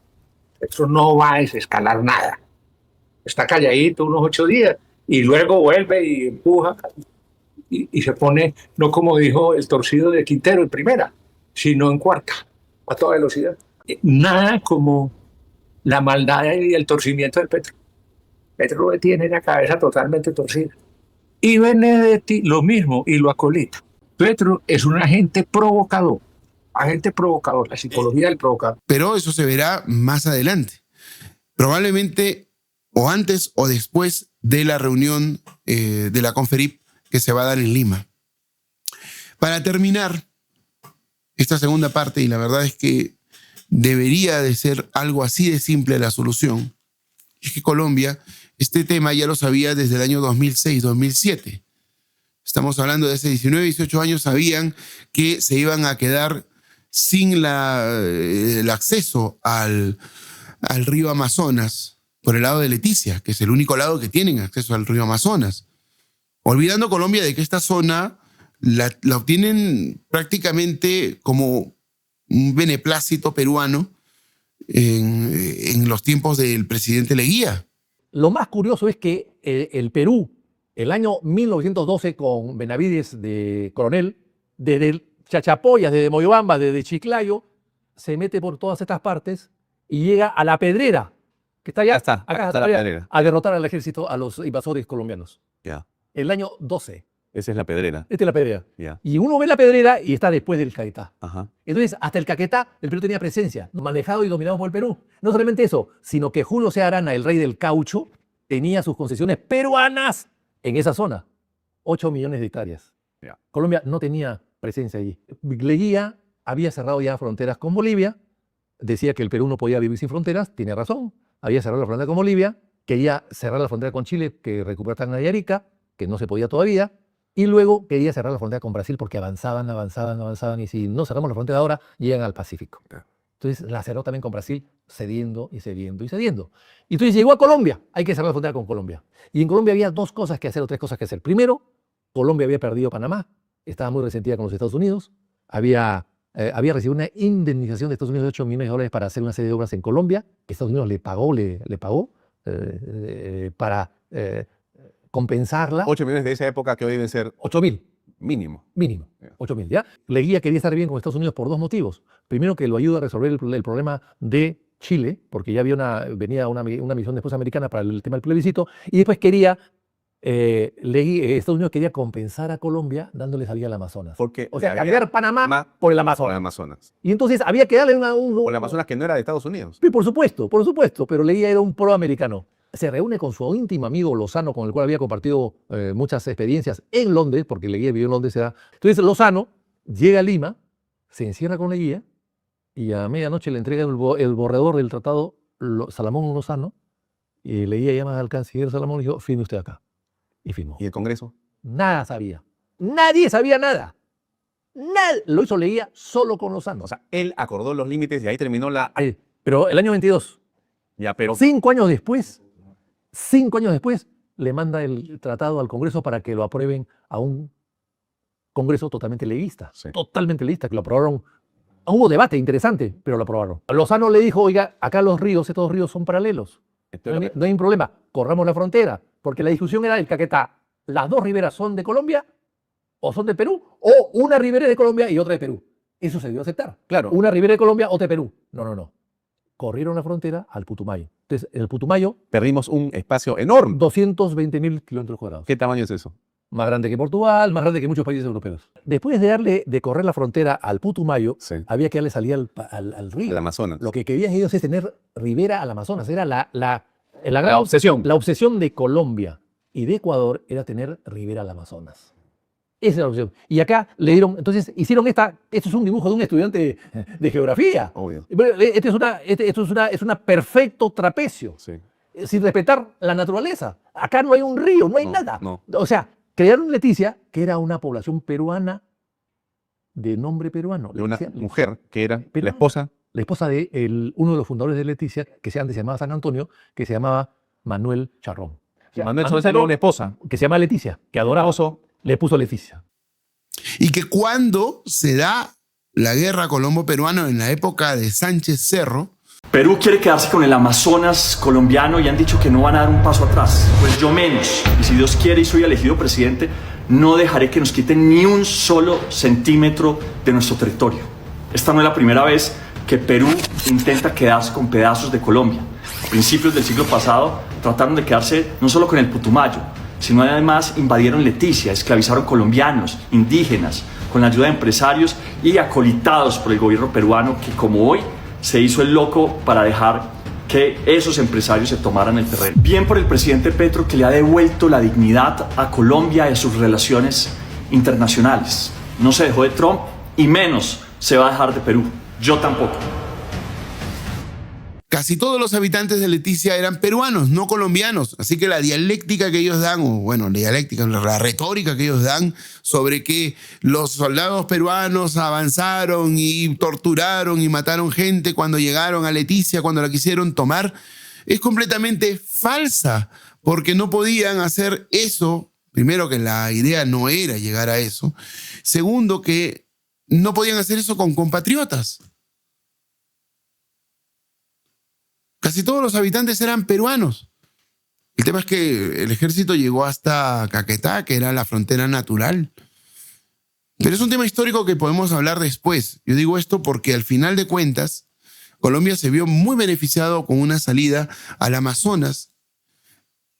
Petro no va a desescalar nada. Está calladito unos 8 días. Y luego vuelve y empuja y se pone, no como dijo el torcido de Quintero en primera, sino en cuarta, a toda velocidad. Nada como la maldad y el torcimiento del Petro. Petro tiene la cabeza totalmente torcida. Y Benedetti lo mismo, y lo acolita. Petro es un agente provocador, la psicología del provocador. Pero eso se verá más adelante. Probablemente o antes o después de la reunión de la Conferip que se va a dar en Lima. Para terminar esta segunda parte, y la verdad es que debería de ser algo así de simple la solución, es que Colombia, este tema ya lo sabía desde el año 2006-2007. Estamos hablando de hace 19, 18 años, sabían que se iban a quedar sin el acceso al río Amazonas por el lado de Leticia, que es el único lado que tienen acceso al río Amazonas. Olvidando Colombia de que esta zona la obtienen prácticamente como un beneplácito peruano en los tiempos del presidente Leguía. Lo más curioso es que el Perú, el año 1912, con Benavides de coronel, desde Chachapoyas, desde Moyobamba, desde Chiclayo, se mete por todas estas partes y llega a La Pedrera, que está allá, acá está La Pedrera, a derrotar al ejército, a los invasores colombianos. Ya. El año 12. Esa es La Pedrera. Esta es La Pedrera. Ya. Y uno ve La Pedrera y está después del Caquetá. Ajá. Entonces, hasta el Caquetá, el Perú tenía presencia, manejado y dominado por el Perú. No solamente eso, sino que Julio C. Arana, el rey del caucho, tenía sus concesiones peruanas en esa zona. 8 millones de hectáreas. Ya. Colombia no tenía presencia allí. Leguía había cerrado ya fronteras con Bolivia, decía que el Perú no podía vivir sin fronteras, tiene razón. Había cerrado la frontera con Bolivia, quería cerrar la frontera con Chile, que recuperó Tanayarica, que no se podía todavía, y luego quería cerrar la frontera con Brasil porque avanzaban, y si no cerramos la frontera ahora, llegan al Pacífico. Entonces la cerró también con Brasil, cediendo. Y entonces llegó a Colombia, hay que cerrar la frontera con Colombia. Y en Colombia había 2 cosas que hacer o 3 cosas que hacer. Primero, Colombia había perdido Panamá, estaba muy resentida con los Estados Unidos, había recibido una indemnización de Estados Unidos de $8 millones para hacer una serie de obras en Colombia, que Estados Unidos le pagó para compensarla. 8 millones de esa época que hoy deben ser 8.000. Mínimo. 8.000, ¿ya? Leguía quería estar bien con Estados Unidos por 2 motivos. Primero, que lo ayuda a resolver el problema de Chile, porque ya venía una misión después americana para el tema del plebiscito, y después Estados Unidos quería compensar a Colombia dándole salida al Amazonas. Porque o sea, cambiar Panamá por el Amazonas. Y entonces había que darle por el Amazonas que no era de Estados Unidos. Sí, por supuesto, pero Leguía era un proamericano. Se reúne con su íntimo amigo Lozano, con el cual había compartido muchas experiencias en Londres, porque Leguía vivió en Londres. Entonces Lozano llega a Lima, se encierra con Leguía, y a medianoche le entrega el borrador del tratado Salomón Lozano, y Leguía llama al canciller Salomón y dijo: firme usted acá. Y firmó. ¿Y el Congreso? Nada sabía. Nadie sabía nada. Nada. Lo hizo Leguía solo con Lozano. O sea, él acordó los límites y ahí terminó la... Pero el año 22. Ya, pero... 5 años después, le manda el tratado al Congreso para que lo aprueben a un Congreso totalmente leguista. Sí. Totalmente leguista, que lo aprobaron. Hubo debate interesante, pero lo aprobaron. Lozano le dijo: oiga, acá estos ríos son paralelos. No hay un problema, corramos la frontera. Porque la discusión era el Caquetá. ¿Las 2 riberas son de Colombia o son de Perú? O una ribera es de Colombia y otra de Perú. Eso se dio a aceptar. Claro. Una ribera de Colombia, otra de Perú. No. Corrieron la frontera al Putumayo. Entonces, en el Putumayo... perdimos un espacio enorme. 220.000 kilómetros cuadrados. ¿Qué tamaño es eso? Más grande que Portugal, más grande que muchos países europeos. Después de correr la frontera al Putumayo, había que darle salida al río. Al Amazonas. Lo que querían ellos es tener ribera al Amazonas. Era la obsesión. La obsesión de Colombia y de Ecuador era tener ribera al Amazonas. Esa era la opción. Y acá le dieron, entonces hicieron esto es un dibujo de un estudiante de geografía. Obvio. Esto es una perfecto trapecio. Sí. Sin respetar la naturaleza. Acá no hay un río, no hay nada. No. O sea, crearon Leticia, que era una población peruana de nombre peruano. De una mujer que era peruana. La esposa de uno de los fundadores de Leticia, que antes se llamaba San Antonio, que se llamaba Manuel Charrón. Manuel Charrón tenía una esposa. Que se llama Leticia, que adoraba oso, le puso Leticia. Y que cuando se da la guerra colombo-peruana en la época de Sánchez Cerro, Perú quiere quedarse con el Amazonas colombiano y han dicho que no van a dar un paso atrás. Pues yo menos. Y si Dios quiere y soy elegido presidente, no dejaré que nos quiten ni un solo centímetro de nuestro territorio. Esta no es la primera vez que Perú intenta quedarse con pedazos de Colombia. A principios del siglo pasado trataron de quedarse no solo con el Putumayo, sino además invadieron Leticia, esclavizaron colombianos, indígenas, con la ayuda de empresarios y acolitados por el gobierno peruano, que como hoy se hizo el loco para dejar que esos empresarios se tomaran el terreno. Bien por el presidente Petro, que le ha devuelto la dignidad a Colombia y a sus relaciones internacionales. No se dejó de Trump y menos se va a dejar de Perú. Yo tampoco. casi todos los habitantes de Leticia eran peruanos, no colombianos. Así que la dialéctica que ellos dan, o bueno, la dialéctica, la retórica que ellos dan sobre que los soldados peruanos avanzaron y torturaron y mataron gente cuando llegaron a Leticia, cuando la quisieron tomar, es completamente falsa, porque no podían hacer eso. Primero, que la idea no era llegar a eso. Segundo, que no podían hacer eso con compatriotas. Casi todos los habitantes eran peruanos. El tema es que el ejército llegó hasta Caquetá, que era la frontera natural. Pero es un tema histórico que podemos hablar después. Yo digo esto porque al final de cuentas, Colombia se vio muy beneficiado con una salida al Amazonas.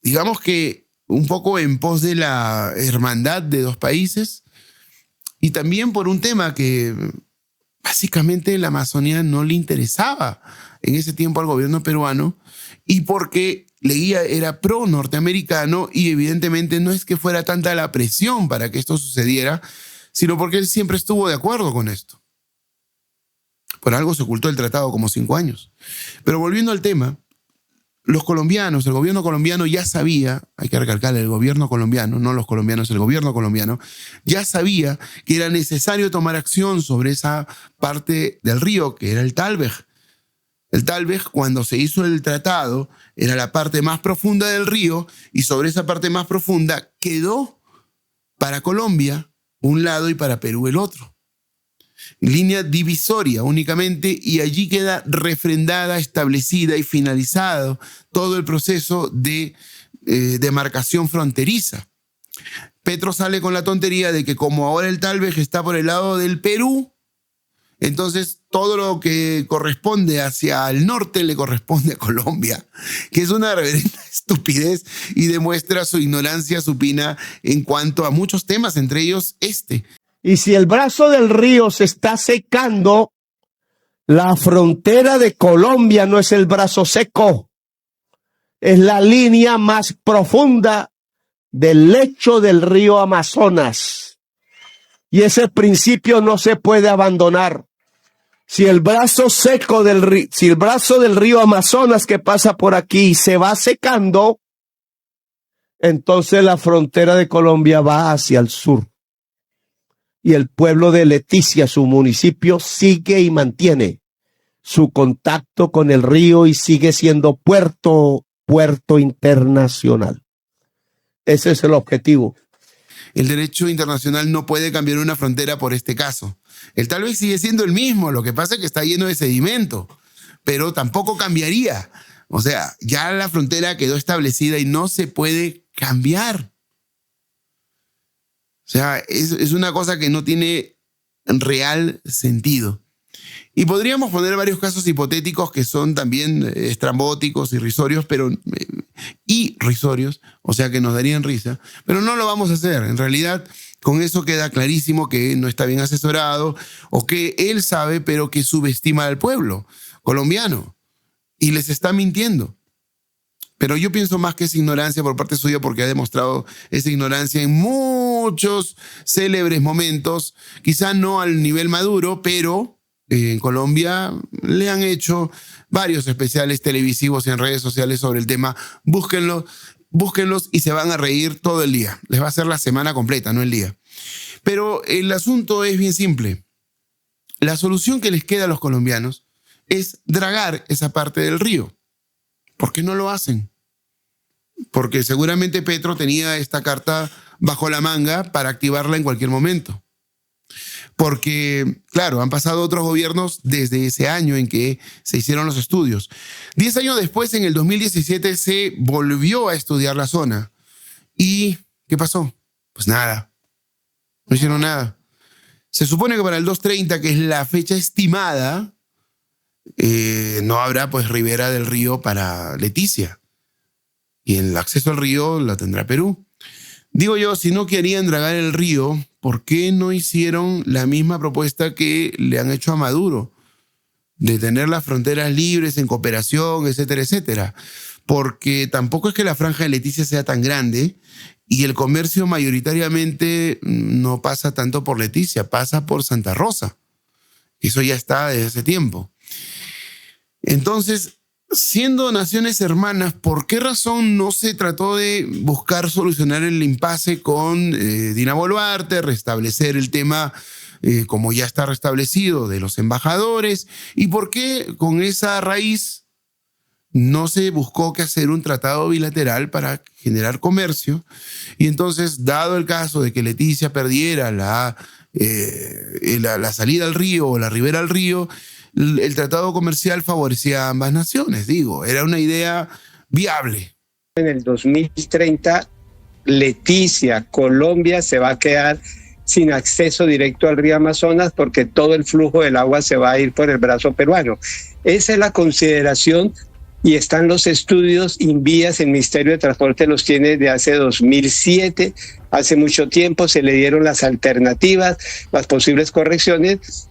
Digamos que un poco en pos de la hermandad de dos países y también por un tema que básicamente la Amazonía no le interesaba en ese tiempo al gobierno peruano y porque Leguía era pro norteamericano y evidentemente no es que fuera tanta la presión para que esto sucediera, sino porque él siempre estuvo de acuerdo con esto. Por algo se ocultó el tratado como 5 años. Pero volviendo al tema, los colombianos, el gobierno colombiano ya sabía, hay que recalcar, el gobierno colombiano, no los colombianos, el gobierno colombiano, ya sabía que era necesario tomar acción sobre esa parte del río, que era el Talbej. El Talbej, cuando se hizo el tratado, era la parte más profunda del río y sobre esa parte más profunda quedó para Colombia un lado y para Perú el otro. Línea divisoria únicamente, y allí queda refrendada, establecida y finalizado todo el proceso de demarcación fronteriza. Petro sale con la tontería de que como ahora el Talbej está por el lado del Perú, entonces todo lo que corresponde hacia el norte le corresponde a Colombia, que es una reverenda estupidez y demuestra su ignorancia supina en cuanto a muchos temas, entre ellos este. Y si el brazo del río se está secando, la frontera de Colombia no es el brazo seco, es la línea más profunda del lecho del río Amazonas. Y ese principio no se puede abandonar. Si el brazo seco del río, si el brazo del río Amazonas que pasa por aquí se va secando, entonces la frontera de Colombia va hacia el sur. Y el pueblo de Leticia, su municipio, sigue y mantiene su contacto con el río y sigue siendo puerto internacional. Ese es el objetivo. El derecho internacional no puede cambiar una frontera por este caso. El Talbej sigue siendo el mismo, lo que pasa es que está lleno de sedimento, pero tampoco cambiaría. O sea, ya la frontera quedó establecida y no se puede cambiar. O sea, es una cosa que no tiene real sentido. Y podríamos poner varios casos hipotéticos que son también estrambóticos, irrisorios, o sea que nos darían risa, pero no lo vamos a hacer. En realidad, con eso queda clarísimo que no está bien asesorado o que él sabe, pero que subestima al pueblo colombiano y les está mintiendo. Pero yo pienso más que es ignorancia por parte suya porque ha demostrado esa ignorancia en muchos célebres momentos, quizá no al nivel Maduro, pero en Colombia le han hecho varios especiales televisivos en redes sociales sobre el tema. Búsquenlos y se van a reír todo el día. Les va a hacer la semana completa, no el día. Pero el asunto es bien simple. La solución que les queda a los colombianos es dragar esa parte del río. ¿Por qué no lo hacen? Porque seguramente Petro tenía esta carta bajo la manga para activarla en cualquier momento. Porque, claro, han pasado otros gobiernos desde ese año en que se hicieron los estudios. 10 años después, en el 2017, se volvió a estudiar la zona. ¿Y qué pasó? Pues nada. No hicieron nada. Se supone que para el 230, que es la fecha estimada, no habrá pues ribera del río para Leticia. Y el acceso al río lo tendrá Perú. Digo yo, si no querían dragar el río, ¿por qué no hicieron la misma propuesta que le han hecho a Maduro? De tener las fronteras libres en cooperación, etcétera, etcétera. Porque tampoco es que la franja de Leticia sea tan grande y el comercio mayoritariamente no pasa tanto por Leticia, pasa por Santa Rosa. Eso ya está desde hace tiempo. Entonces, Siendo naciones hermanas, ¿por qué razón no se trató de buscar solucionar el impasse con Dina Boluarte, restablecer el tema como ya está restablecido de los embajadores? ¿Y por qué con esa raíz no se buscó que hacer un tratado bilateral para generar comercio? Y entonces, dado el caso de que Leticia perdiera la salida al río o la ribera al río, el tratado comercial favorecía a ambas naciones, era una idea viable. En el 2030, Leticia, Colombia, se va a quedar sin acceso directo al río Amazonas porque todo el flujo del agua se va a ir por el brazo peruano. Esa es la consideración y están los estudios. Invías, el Ministerio de Transporte los tiene desde hace 2007, hace mucho tiempo se le dieron las alternativas, las posibles correcciones.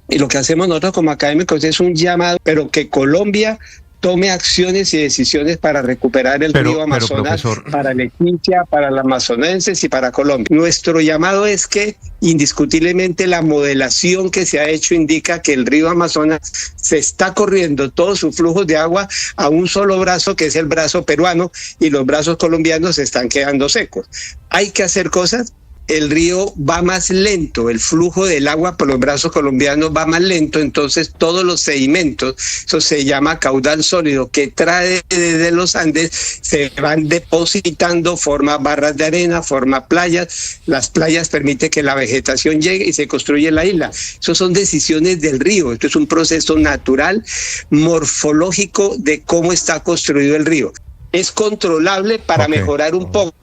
Y lo que hacemos nosotros como académicos es un llamado, pero que Colombia tome acciones y decisiones para recuperar el río Amazonas, para Leticia, para los amazonenses y para Colombia. Nuestro llamado es que indiscutiblemente la modelación que se ha hecho indica que el río Amazonas se está corriendo todos sus flujos de agua a un solo brazo, que es el brazo peruano, y los brazos colombianos se están quedando secos. Hay que hacer cosas. El río va más lento, el flujo del agua por los brazos colombianos va más lento, entonces todos los sedimentos, eso se llama caudal sólido, que trae desde los Andes, se van depositando, forma barras de arena, forma playas. Las playas permiten que la vegetación llegue y se construye la isla. Eso son decisiones del río, esto es un proceso natural, morfológico de cómo está construido el río. Es controlable para mejorar un poco.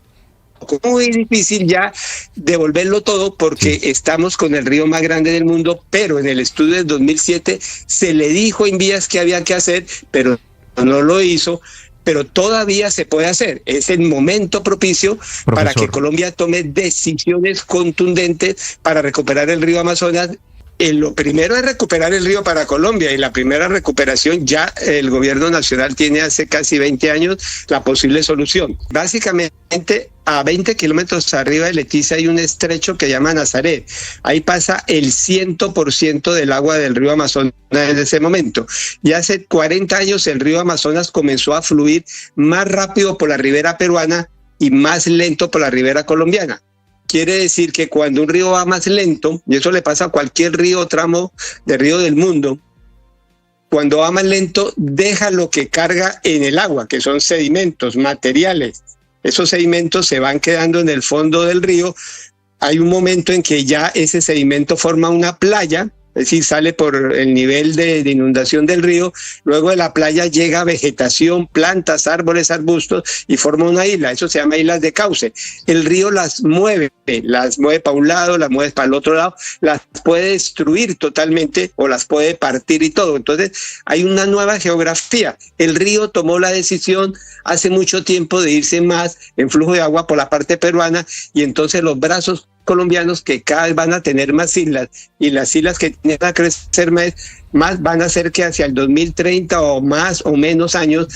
Muy difícil ya devolverlo todo porque estamos con el río más grande del mundo, pero en el estudio del 2007 se le dijo a Invías que había que hacer, pero no lo hizo. Pero todavía se puede hacer. Es el momento propicio para que Colombia tome decisiones contundentes para recuperar el río Amazonas. Lo primero es recuperar el río para Colombia, y la primera recuperación ya el gobierno nacional tiene hace casi 20 años la posible solución. Básicamente a 20 kilómetros arriba de Leticia hay un estrecho que llama Nazaret. Ahí pasa el 100% del agua del río Amazonas en ese momento. Y hace 40 años el río Amazonas comenzó a fluir más rápido por la ribera peruana y más lento por la ribera colombiana. Quiere decir que cuando un río va más lento, y eso le pasa a cualquier río o tramo de río del mundo, cuando va más lento deja lo que carga en el agua, que son sedimentos, materiales. Esos sedimentos se van quedando en el fondo del río. Hay un momento en que ya ese sedimento forma una playa, es decir, sale por el nivel de inundación del río. Luego de la playa llega vegetación, plantas, árboles, arbustos, y forma una isla. Eso se llama islas de cauce. El río las mueve para un lado, las mueve para el otro lado, las puede destruir totalmente o las puede partir y todo. Entonces hay una nueva geografía. El río tomó la decisión hace mucho tiempo de irse más en flujo de agua por la parte peruana, y entonces los brazos colombianos, que cada vez van a tener más islas, y las islas que tienen a crecer más van a hacer que hacia el 2030 o más o menos años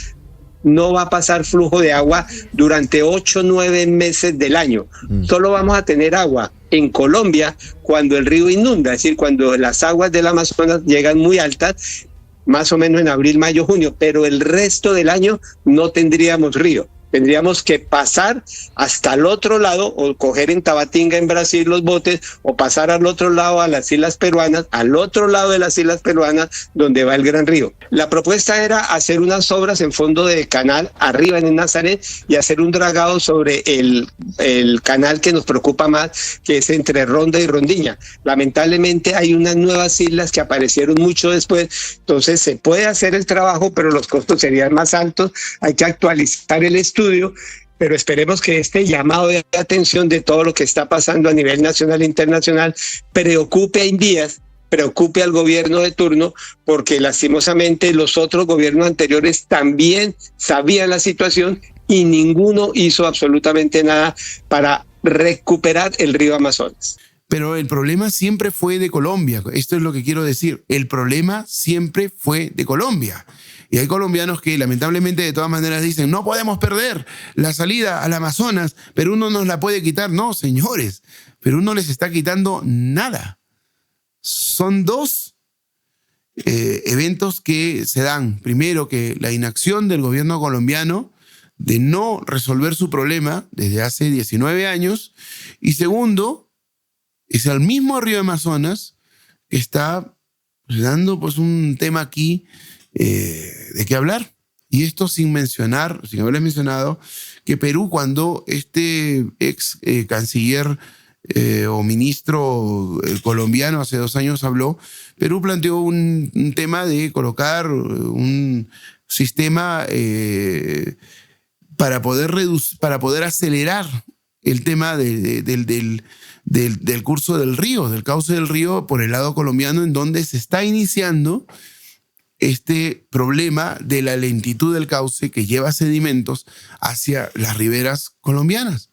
no va a pasar flujo de agua durante 8 o 9 meses del año. Solo vamos a tener agua en Colombia cuando el río inunda, es decir, cuando las aguas del Amazonas llegan muy altas, más o menos en abril, mayo, junio, pero el resto del año no tendríamos río. Tendríamos que pasar hasta el otro lado, o coger en Tabatinga, en Brasil, los botes, o pasar al otro lado, a las islas peruanas, al otro lado de las islas peruanas, donde va el Gran Río. La propuesta era hacer unas obras en fondo de canal, arriba en el Nazaret, y hacer un dragado sobre el canal que nos preocupa más, que es entre Ronda y Rondiña. Lamentablemente hay unas nuevas islas que aparecieron mucho después, entonces se puede hacer el trabajo, pero los costos serían más altos. Hay que actualizar el estudio, pero esperemos que este llamado de atención de todo lo que está pasando a nivel nacional e internacional preocupe a Invías, preocupe al gobierno de turno, porque lastimosamente los otros gobiernos anteriores también sabían la situación y ninguno hizo absolutamente nada para recuperar el río Amazonas. Pero el problema siempre fue de Colombia. Esto es lo que quiero decir. El problema siempre fue de Colombia. Y hay colombianos que lamentablemente de todas maneras dicen, no podemos perder la salida al Amazonas, Perú no nos la puede quitar. No, señores, Perú no les está quitando nada. Son dos eventos que se dan. Primero, que la inacción del gobierno colombiano de no resolver su problema desde hace 19 años. Y segundo, es el mismo río Amazonas que está dando pues, un tema aquí de qué hablar. Y esto sin haberles mencionado, que Perú, cuando este ex canciller o ministro colombiano hace 2 años habló, Perú planteó un tema de colocar un sistema para poder acelerar el tema del curso del río, del cauce del río por el lado colombiano, en donde se está iniciando este problema de la lentitud del cauce que lleva sedimentos hacia las riberas colombianas.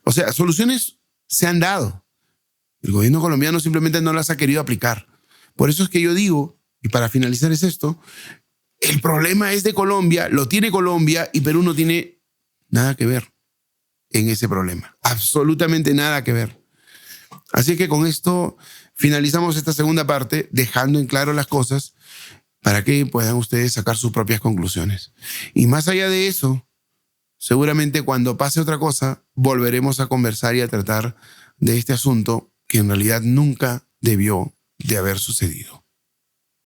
O sea, soluciones se han dado. El gobierno colombiano simplemente no las ha querido aplicar. Por eso es que yo digo, y para finalizar es esto, el problema es de Colombia, lo tiene Colombia y Perú no tiene nada que ver en ese problema. Absolutamente nada que ver. Así que con esto finalizamos esta segunda parte, dejando en claro las cosas para que puedan ustedes sacar sus propias conclusiones. Y más allá de eso, seguramente cuando pase otra cosa, volveremos a conversar y a tratar de este asunto que en realidad nunca debió de haber sucedido.